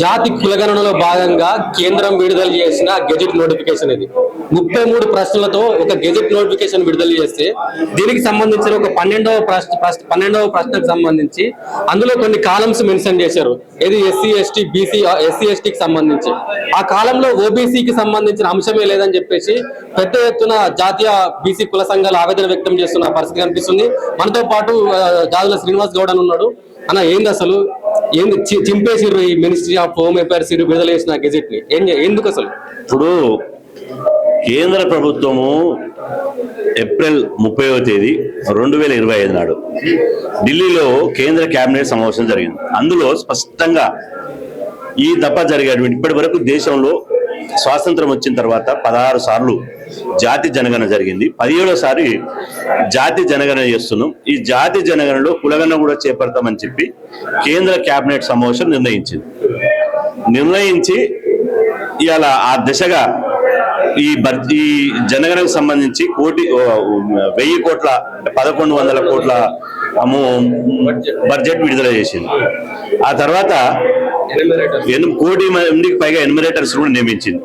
జాతి కులగణనలో భాగంగా కేంద్రం విడుదల చేసిన గెజెట్ నోటిఫికేషన్ ఇది 33 ప్రశ్నలతో ఒక గెజెట్ నోటిఫికేషన్ విడుదల చేస్తే దీనికి సంబంధించిన ఒక 12వ ప్రశ్నకు సంబంధించి అందులో కొన్ని కాలమ్స్ మెన్షన్ చేశారు. ఇది ఎస్సీ ఎస్టీ బీసీ ఎస్సీ ఎస్టీకి సంబంధించి ఆ కాలంలో ఓబీసీకి సంబంధించిన అంశమే లేదని చెప్పేసి పెద్ద ఎత్తున జాతీయ బీసీ కుల సంఘాలు ఆవేదన వ్యక్తం చేస్తున్న పరిస్థితి కనిపిస్తుంది. మనతో పాటు జాదుల శ్రీనివాస్ గౌడ్ అని ఉన్నాడు. అన్న ఏంది అసలు ఏంది చింపేసిర్రు ఈ మినిస్ట్రీ ఆఫ్ హోమ్ అఫైర్స్ విడుదల చేసిన గెజెట్ ని ఎందుకు అసలు? ఇప్పుడు కేంద్ర ప్రభుత్వము ఏప్రిల్ 30వ తేదీ 2025 నాడు ఢిల్లీలో కేంద్ర కేబినెట్ సమావేశం జరిగింది. అందులో స్పష్టంగా ఈ దఫా జరిగేటువంటి ఇప్పటి వరకు దేశంలో స్వాతంత్రం వచ్చిన తర్వాత 16 సార్లు జాతి జనగణన జరిగింది. 17వసారి జాతి జనగణన చేస్తున్నాం. ఈ జాతి జనగణనలో కులగణన కూడా చేపడతామని చెప్పి కేంద్ర కేబినెట్ సమావేశం నిర్ణయించి ఇవాళ ఆ దిశగా ఈ జనగణనకు సంబంధించి 1000 కోట్ల 1100 కోట్ల బడ్జెట్ విడుదల చేసింది. ఆ తర్వాత 1 కోటి మందికి పైగా ఎన్యూమరేటర్స్ కూడా నియమించింది.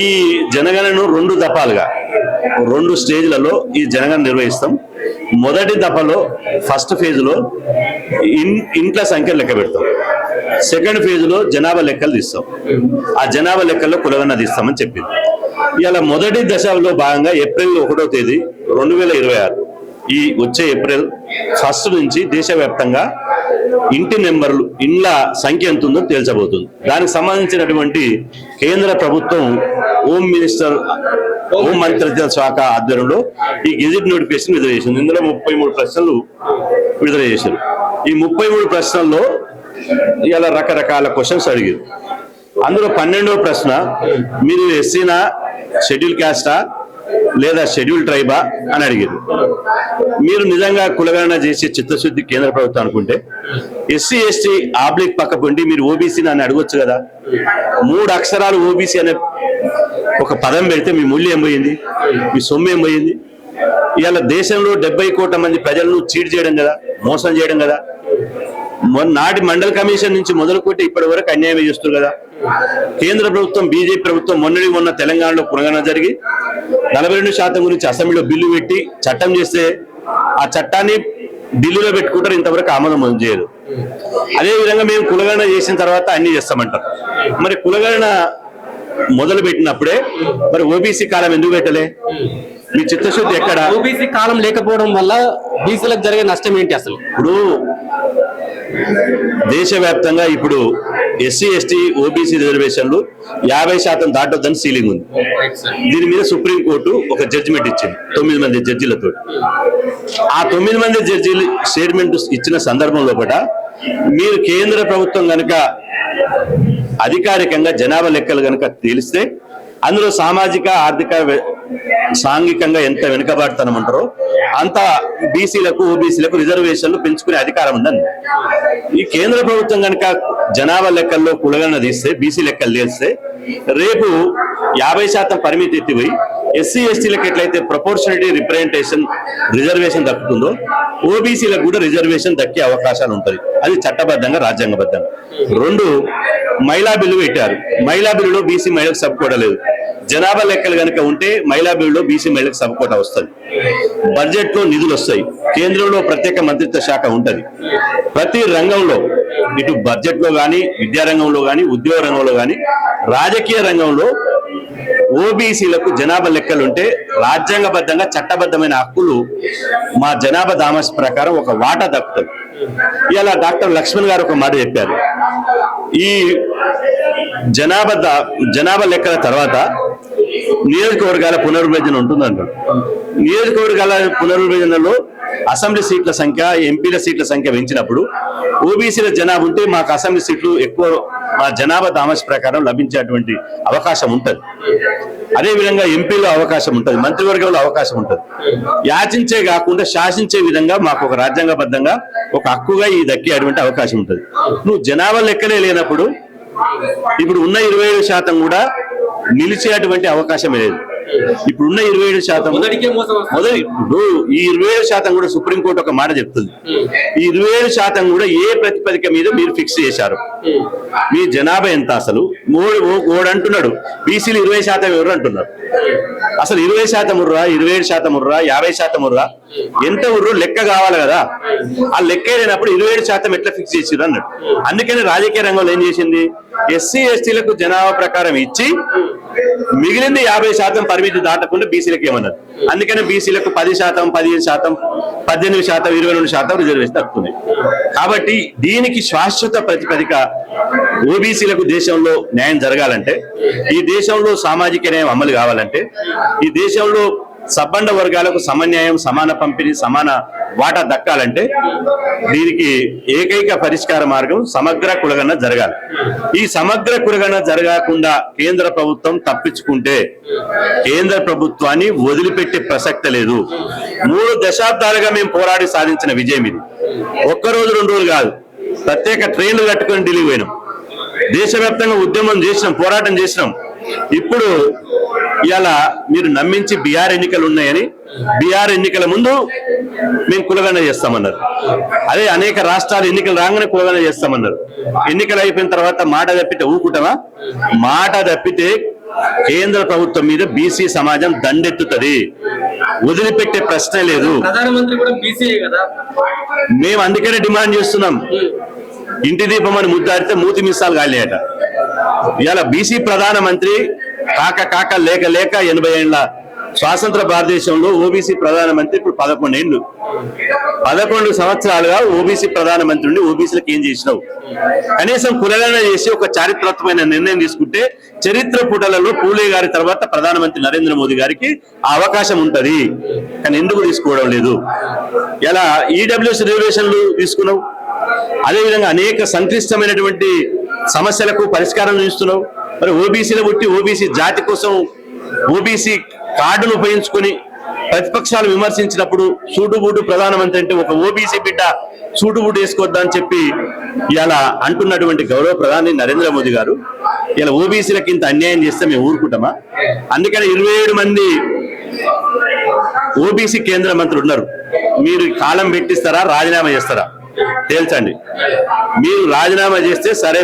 ఈ జనగణనను 2 దఫాలుగా 2 స్టేజ్లలో ఈ జనగణన నిర్వహిస్తాం. మొదటి దఫలో ఫస్ట్ ఫేజ్లో ఇంట్ల సంఖ్య లెక్క పెడతాం. సెకండ్ ఫేజ్లో జనాభా లెక్కలు తీస్తాం. ఆ జనాభా లెక్కల్లో కులగణన తీస్తామని చెప్పింది. ఇలా మొదటి దశలో భాగంగా ఏప్రిల్ 1వ తేదీ 2026 ఈ వచ్చే ఏప్రిల్ 1 నుంచి దేశవ్యాప్తంగా ఇంటి నెంబర్లు ఇండ్ల సంఖ్య ఎంత ఉందో తేల్చబోతుంది. దానికి సంబంధించినటువంటి కేంద్ర ప్రభుత్వం హోం మంత్రిత్వ శాఖ ఆధ్వర్యంలో ఈ గెజెట్ నోటిఫికేషన్ విడుదల చేసింది. ఇందులో 33 ప్రశ్నలు విడుదల చేశారు. ఈ 33 ప్రశ్నల్లో ఇలా రకరకాల క్వశ్చన్స్ అడిగారు. అందులో 12వ ప్రశ్న, మీరు ఎస్సీనా, షెడ్యూల్ క్యాస్టా లేదా షెడ్యూల్ ట్రైబా అని అడిగారు. మీరు నిజంగా కులగణన చేసే చిత్తశుద్ధి కేంద్ర ప్రభుత్వం అనుకుంటే ఎస్సీ ఎస్టీ ఆబ్లిక్ పక్క పొండి మీరు ఓబీసీ అని అడగొచ్చు కదా. 3 అక్షరాలు ఓబీసీ అనే ఒక పదం పెడితే మీ మూల్యం ఏం పోయింది, మీ సొమ్ము ఏం పోయింది? ఇవాళ దేశంలో 70 కోట్ల మంది ప్రజలను చీట్ చేయడం కదా, మోసం చేయడం కదా. నాటి మండల కమిషన్ నుంచి మొదలుకొట్టి ఇప్పటి వరకు అన్యాయం చేస్తారు కదా. కేంద్ర ప్రభుత్వం బీజేపీ ప్రభుత్వం మొన్న తెలంగాణలో కులగణన జరిగి 42% గురించి అసెంబ్లీలో బిల్లు పెట్టి చట్టం చేస్తే ఆ చట్టాన్ని ఢిల్లీలో పెట్టుకుంటారు, ఇంతవరకు ఆమోదం చేయరు. అదేవిధంగా మేము కులగణన చేసిన తర్వాత అన్ని చేస్తామంటారు. మరి కులగణన మొదలు పెట్టినప్పుడే మరి ఓబీసీ కాలం ఎందుకు పెట్టలే? మీ చిత్తశుద్ధి ఎక్కడ? ఓబీసీ కాలం లేకపోవడం వల్ల బీసీలకు జరిగే నష్టం ఏంటి అసలు? ఇప్పుడు దేశవ్యాప్తంగా ఇప్పుడు ఎస్సీ ఎస్టీ ఓబీసీ రిజర్వేషన్లు 50% దాటొద్దని సీలింగ్ ఉంది. దీని మీద సుప్రీంకోర్టు ఒక జడ్జిమెంట్ ఇచ్చింది 9 మంది జడ్జీలతో. ఆ 9 మంది జడ్జీలు స్టేట్మెంట్ ఇచ్చిన సందర్భంలో కూడా మీరు కేంద్ర ప్రభుత్వం కనుక అధికారికంగా జనాభా లెక్కలు కనుక తెలిస్తే అందులో సామాజిక ఆర్థిక సాంఘికంగా ఎంత వెనుకబాటుతనమంటారో అంత బీసీలకు ఓబీసీలకు రిజర్వేషన్లు పెంచుకునే అధికారం ఉందని. ఈ కేంద్ర ప్రభుత్వం కనుక జనాభా లెక్కల్లో కులగణన తీస్తే బీసీ లెక్కలు తీస్తే రేపు 50% పరిమితి ఎత్తిపోయి ఎస్సీ ఎస్టీలకు ఎట్లయితే ప్రపోర్షనలిటీ రిప్రజెంటేషన్ రిజర్వేషన్ దక్కుతుందో ఓబీసీలకు కూడా రిజర్వేషన్ దక్కే అవకాశాలు ఉంటుంది. అది చట్టబద్ధంగా రాజ్యాంగబద్ధంగా. 2 మహిళా బిల్లు పెట్టారు. మహిళా బిల్లులో బీసీ మహిళలకు సబ్ లేదు. జనాభా లెక్కలు కనుక ఉంటే మహిళా బిల్లులో బీసీ మహిళలకు సబ్ కోటా వస్తుంది. బడ్జెట్ లో నిధులు వస్తాయి. కేంద్రంలో ప్రత్యేక మంత్రిత్వ శాఖ ఉంటుంది. ప్రతి రంగంలో ఇటు బడ్జెట్ లో కానీ, విద్యారంగంలో కానీ, ఉద్యోగ రంగంలో కానీ, రాజకీయ రంగంలో ఓబీసీలకు జనాభా లెక్కలు ఉంటే రాజ్యాంగబద్ధంగా చట్టబద్ధమైన హక్కులు మా జనాభా దామాస్ ప్రకారం ఒక వాటా దక్కుతుంది. ఇలా డాక్టర్ లక్ష్మణ్ గారు ఒక మాట చెప్పారు. ఈ జనాభా లెక్కల తర్వాత నియోజకవర్గాల పునర్విభజన ఉంటుందంటారు. నియోజకవర్గాల పునర్విభజనలో అసెంబ్లీ సీట్ల సంఖ్య, ఎంపీల సీట్ల సంఖ్య పెంచినప్పుడు ఓబీసీల జనాభా ఉంటే మాకు అసెంబ్లీ సీట్లు ఎక్కువ మా జనాభా దామాస్ ప్రకారం లభించేటువంటి అవకాశం ఉంటుంది. అదేవిధంగా ఎంపీలో అవకాశం ఉంటుంది, మంత్రివర్గంలో అవకాశం ఉంటుంది. యాచించే కాకుండా శాసించే విధంగా మాకు ఒక రాజ్యాంగబద్ధంగా ఒక హక్కుగా ఈ దక్కేటువంటి అవకాశం ఉంటుంది. నువ్వు జనాభా లెక్కలే లేనప్పుడు ఇప్పుడు ఉన్న 27% కూడా నిలిచేటువంటి అవకాశం లేదు. ఇప్పుడున్న 27% మొదటికే మోసం వస్తుంది. మొదటి ఇప్పుడు ఈ 27% కూడా సుప్రీంకోర్టు ఒక మాట చెప్తుంది. ఈ 27% కూడా ఏ ప్రతిపదిక మీద మీరు ఫిక్స్ చేశారు? మీ జనాభా ఎంత? అసలు ఓడు అంటున్నాడు బీసీలు 20% ఎవరు అంటున్నారు. అసలు 20% ఉర్రా, 27% ఉర్రా, 50% ఉర్రా, ఎంత ఉర్రు లెక్క కావాలి కదా. ఆ లెక్క లేనప్పుడు 27% ఎట్లా ఫిక్స్ చేసిర్రు అన్నాడు. అందుకని రాజకీయ రంగంలో ఏం చేసింది, ఎస్సీ ఎస్టీలకు జనాభా ప్రకారం ఇచ్చి మిగిలింది 50% పరిమితి దాటకుండా బీసీలకు ఏమన్నారు. అందుకని బీసీలకు 10%, 15%, 18%, 22% రిజర్వేషన్ దక్కుతుంది. కాబట్టి దీనికి శాశ్వత ప్రతిపదిక ఓబీసీలకు దేశంలో న్యాయం జరగాలంటే, ఈ దేశంలో సామాజిక న్యాయం అమలు కావాలంటే, ఈ దేశంలో సబ్బండ వర్గాలకు సమన్యాయం, సమాన పంపిణీ, సమాన వాటా దక్కాలంటే దీనికి ఏకైక పరిష్కార మార్గం సమగ్ర కులగణన జరగాలి. ఈ సమగ్ర కులగణన జరగకుండా కేంద్ర ప్రభుత్వం తప్పించుకుంటే కేంద్ర ప్రభుత్వాన్ని వదిలిపెట్టే ప్రసక్తి లేదు. 3 దశాబ్దాలుగా మేము పోరాడి సాధించిన విజయం ఇది. ఒక్కరోజు 2 రోజులు కాదు, ప్రత్యేక ట్రైన్లు కట్టుకొని ఢిల్లీ పోయినాం, దేశవ్యాప్తంగా ఉద్యమం చేసినాం, పోరాటం చేసినాం. ఇప్పుడు ఇలా మీరు నమ్మించి బీఆర్ ఎన్నికలు ఉన్నాయని, బీఆర్ ఎన్నికల ముందు మేము కులగణన చేస్తామన్నారు. అదే అనేక రాష్ట్రాలు ఎన్నికలు రాగానే కులగణన చేస్తామన్నారు. ఎన్నికలు అయిపోయిన తర్వాత మాట తప్పితే ఊరుకుంటామా? మాట తప్పితే కేంద్ర ప్రభుత్వం మీద బీసీ సమాజం దండెత్తుతుంది, వదిలిపెట్టే ప్రశ్నే లేదు. ప్రధానమంత్రి కూడా బీసీయే కదా. మేము అందుకనే డిమాండ్ చేస్తున్నాం. ఇంటి దీపం అని ముద్దాడితే మూతి మిస్సాలు గాలియట. ఇలా బీసీ ప్రధానమంత్రి కాక లేక 80 ఏళ్ల స్వాతంత్ర భారతదేశంలో ఓబీసీ ప్రధానమంత్రి ఇప్పుడు 11 ఏళ్ళు, 11 సంవత్సరాలుగా ఓబీసీ ప్రధానమంత్రి ఉండి ఓబీసీలకు ఏం చేసినావు? కనీసం కులగణన చేసి ఒక చారిత్రాత్మకమైన నిర్ణయం తీసుకుంటే చరిత్ర పుటలలో పూలే గారి తర్వాత ప్రధానమంత్రి నరేంద్ర మోదీ గారికి ఆ అవకాశం ఉంటది. కానీ ఎందుకు తీసుకోవడం లేదు? ఇలా ఈడబ్ల్యూఎస్ రిజర్వేషన్లు తీసుకున్నావు, అదేవిధంగా అనేక సంక్లిష్టమైనటువంటి సమస్యలకు పరిష్కారం చూస్తున్నావు. మరి ఓబీసీలో పుట్టి ఓబీసీ జాతి కోసం ఓబీసీ కార్డును ఉపయోగించుకొని ప్రతిపక్షాలు విమర్శించినప్పుడు సూటుబూటు ప్రధానమంత్రి అంటే ఒక ఓబీసీ బిడ్డ సూటుబూటు వేసుకోవద్దా అని చెప్పి ఇలా అంటున్నటువంటి గౌరవ ప్రధాని నరేంద్ర మోదీ గారు ఇలా ఓబీసీలకు ఇంత అన్యాయం చేస్తే మేము ఊరుకుంటామా? అందుకని 27 మంది ఓబీసీ కేంద్ర మంత్రులు ఉన్నారు. మీరు కాలం పెట్టిస్తారా, రాజీనామా చేస్తారా? తేల్చండి. మీరు రాజీనామా చేస్తే సరే,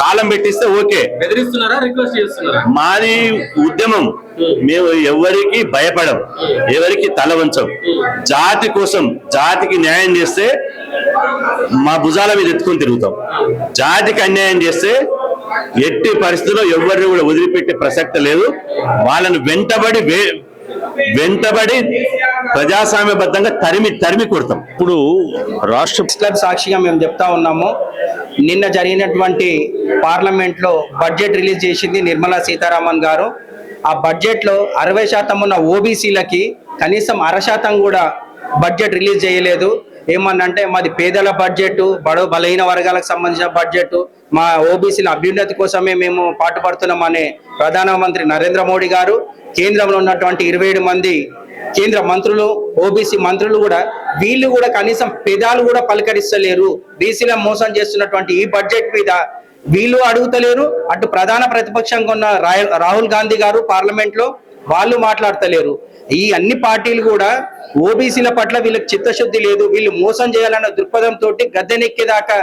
కాలం పెట్టిస్తే ఓకే. బెదిరిస్తున్నారా, రిక్వెస్ట్ చేస్తున్నారా? మాది ఉద్యమం, మేము ఎవరికి భయపడం, ఎవరికి తల వంచం. జాతి కోసం, జాతికి న్యాయం చేస్తే మా భుజాల మీద ఎత్తుకొని తిరుగుతాం. జాతికి అన్యాయం చేస్తే ఎట్టి పరిస్థితుల్లో ఎవరిని కూడా వదిలిపెట్టే ప్రసక్తి లేదు. వాళ్ళని వెంటబడి ప్రజాస్వామ్యబద్ధంగా తరిమి కొడతాం. ఇప్పుడు రాష్ట్ర క్లబ్ సాక్షిగా మేము చెప్తా ఉన్నాము, నిన్న జరిగినటువంటి పార్లమెంట్ లో బడ్జెట్ రిలీజ్ చేసింది నిర్మలా సీతారామన్ గారు. ఆ బడ్జెట్ లో 60% ఉన్న ఓబీసీలకి కనీసం 1/2% కూడా బడ్జెట్ రిలీజ్ చేయలేదు. ఏమన్నంటే మాది పేదల బడ్జెట్, బలహీన వర్గాలకు సంబంధించిన బడ్జెట్, మా ఓబీసీల అభ్యున్నతి కోసమే మేము పాటుపడుతున్నామని ప్రధానమంత్రి నరేంద్ర మోడీ గారు, కేంద్రంలో ఉన్నటువంటి 27 మంది కేంద్ర మంత్రులు, ఓబీసీ మంత్రులు కూడా వీళ్ళు కూడా కనీసం పెదాలు కూడా పలకరిస్తలేరు. బీసీల మోసం చేస్తున్నటువంటి ఈ బడ్జెట్ మీద వీళ్ళు అడుగుతలేరు. అటు ప్రధాన ప్రతిపక్షంగా ఉన్న రాహుల్ గాంధీ గారు పార్లమెంట్ లో వాళ్ళు మాట్లాడతలేరు. ఈ అన్ని పార్టీలు కూడా ఓబీసీల పట్ల వీళ్ళకి చిత్తశుద్ధి లేదు. వీళ్ళు మోసం చేయాలన్న దృక్పథంతో గద్దెనెక్కేదాకా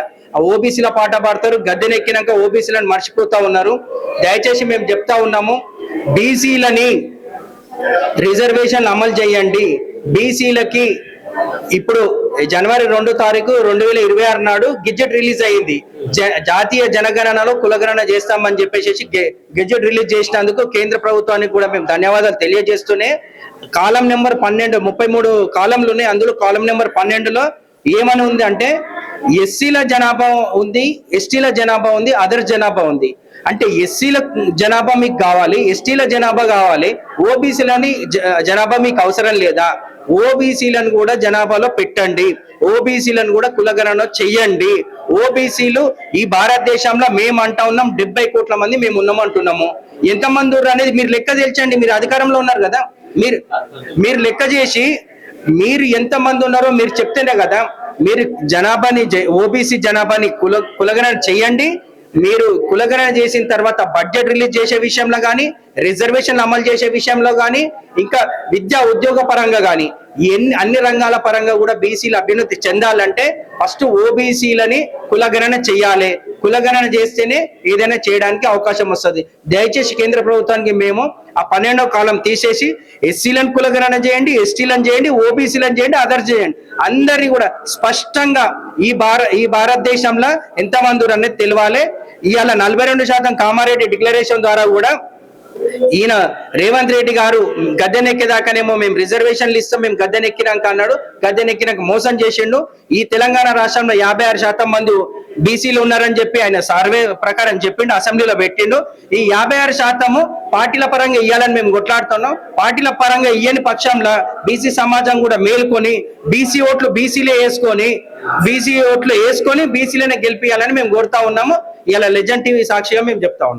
ఓబీసీల పాట పాడతారు, గద్దెనెక్కినాక ఓబీసీలను మర్చిపోతా ఉన్నారు. దయచేసి మేము చెప్తా ఉన్నాము, బీసీలని రిజర్వేషన్ అమలు చేయండి. బీసీలకి ఇప్పుడు జనవరి 2 తారీఖు 2026 నాడు గెజెట్ రిలీజ్ అయ్యింది. జాతీయ జనగణనలో కులగణన చేస్తామని చెప్పేసి గెజెట్ రిలీజ్ చేసినందుకు కేంద్ర ప్రభుత్వానికి కూడా మేము ధన్యవాదాలు తెలియజేస్తూనే, కాలం నెంబర్ 12 33 కాలంలు ఉన్నాయి. అందులో కాలం నెంబర్ 12లో ఏమని ఉంది అంటే ఎస్సీల జనాభా ఉంది, ఎస్టీల జనాభా ఉంది, అదర్ జనాభా ఉంది. అంటే ఎస్సీల జనాభా మీకు కావాలి, ఎస్టీల జనాభా కావాలి, ఓబీసీలని జనాభా మీకు అవసరం లేదా? ఓబీసీలను కూడా జనాభాలో పెట్టండి, ఓబీసీలను కూడా కులగణన చెయ్యండి. ఓబీసీలు ఈ భారతదేశంలో మేము అంటా ఉన్నాం 70 కోట్ల మంది మేము ఉన్నామంటున్నాము. ఎంతమంది ఉన్నారు అనేది మీరు లెక్క తేల్చండి. మీరు అధికారంలో ఉన్నారు కదా, మీరు లెక్క చేసి మీరు ఎంతమంది ఉన్నారో మీరు చెప్తేనే కదా. మీరు జనాభాని ఓబీసీ జనాభాని కులగణన చెయ్యండి. మీరు కులగణన చేసిన తర్వాత బడ్జెట్ రిలీజ్ చేసే విషయంలో కానీ, రిజర్వేషన్లు అమలు చేసే విషయంలో కానీ, ఇంకా విద్యా ఉద్యోగ పరంగా కానీ అన్ని రంగాల పరంగా కూడా బీసీలు అభ్యున్నతి చెందాలంటే ఫస్ట్ ఓబీసీలని కులగణన చెయ్యాలి. కులగణన చేస్తేనే ఏదైనా చేయడానికి అవకాశం వస్తుంది. దయచేసి కేంద్ర ప్రభుత్వానికి మేము ఆ 12వ కాలం తీసేసి ఎస్సీలను కులగణన చేయండి, ఎస్టీలను చేయండి, ఓబీసీలను చేయండి, అదర్స్ చేయండి. అందరినీ కూడా స్పష్టంగా ఈ భారతదేశంలో ఎంతమంది అనేది తెలియాలి. ఇవాళ 42% కామారెడ్డి డిక్లరేషన్ ద్వారా కూడా ఈయన రేవంత్ రెడ్డి గారు గద్దెనెక్కేదాకానేమో మేము రిజర్వేషన్లు ఇస్తాం, మేము గద్దెనెక్కినాక అన్నాడు. గద్దెనెక్కినాక మోసం చేసిండు. ఈ తెలంగాణ రాష్ట్రంలో 56% మంది బీసీలు ఉన్నారని చెప్పి ఆయన సర్వే ప్రకారం చెప్పిండు, అసెంబ్లీలో పెట్టిండు. ఈ 56% పార్టీల పరంగా ఇవ్వాలని మేము కొట్లాడుతున్నాం. పార్టీల పరంగా ఇయ్యని పక్షంలో బీసీ సమాజం కూడా మేల్కొని బీసీ ఓట్లు వేసుకొని బీసీలనే గెలిపియాలని మేము కోరుతా ఉన్నాము. ఇలా లెజెండ్ టీవీ సాక్షిగా మేము చెప్తా ఉన్నాం.